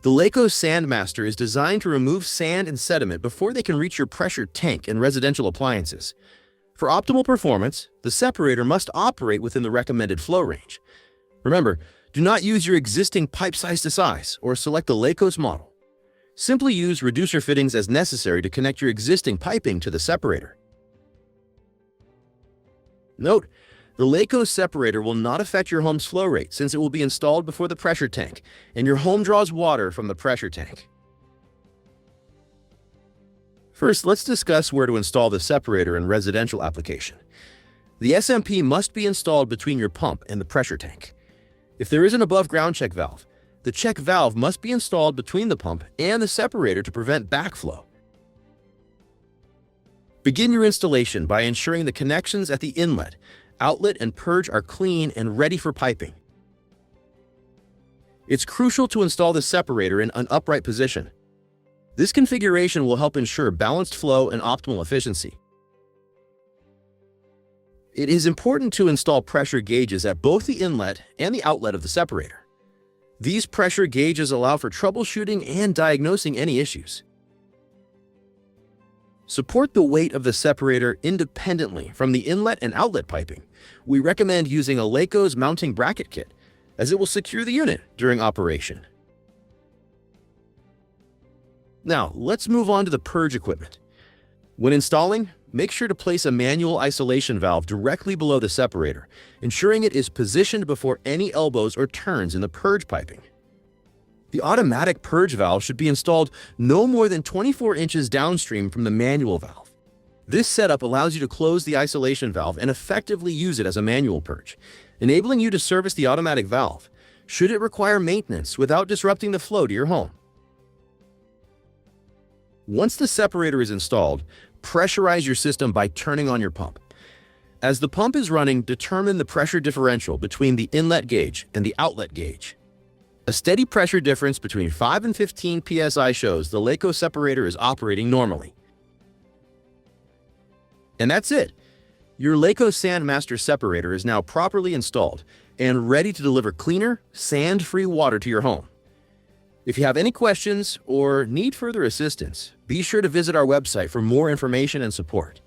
The LAKOS Sandmaster is designed to remove sand and sediment before they can reach your pressure tank and residential appliances. For optimal performance, the separator must operate within the recommended flow range. Remember, do not use your existing pipe size to size or select the LAKOS model. Simply use reducer fittings as necessary to connect your existing piping to the separator. Note, the LAKOS separator will not affect your home's flow rate since it will be installed before the pressure tank, and your home draws water from the pressure tank. First, let's discuss where to install the separator in residential application. The SMP must be installed between your pump and the pressure tank. If there is an above-ground check valve, the check valve must be installed between the pump and the separator to prevent backflow. Begin your installation by ensuring the connections at the inlet, outlet, and purge are clean and ready for piping. It's crucial to install the separator in an upright position. This configuration will help ensure balanced flow and optimal efficiency. It is important to install pressure gauges at both the inlet and the outlet of the separator. These pressure gauges allow for troubleshooting and diagnosing any issues. Support the weight of the separator independently from the inlet and outlet piping. We recommend using a LAKOS mounting bracket kit, as it will secure the unit during operation. Now, let's move on to the purge equipment. When installing, make sure to place a manual isolation valve directly below the separator, ensuring it is positioned before any elbows or turns in the purge piping. The automatic purge valve should be installed no more than 24 inches downstream from the manual valve. This setup allows you to close the isolation valve and effectively use it as a manual purge, enabling you to service the automatic valve, should it require maintenance without disrupting the flow to your home. Once the separator is installed, pressurize your system by turning on your pump. As the pump is running, determine the pressure differential between the inlet gauge and the outlet gauge. A steady pressure difference between 5 and 15 psi shows the LAKOS separator is operating normally. And that's it. Your LAKOS Sandmaster separator is now properly installed and ready to deliver cleaner, sand-free water to your home. If you have any questions or need further assistance, be sure to visit our website for more information and support.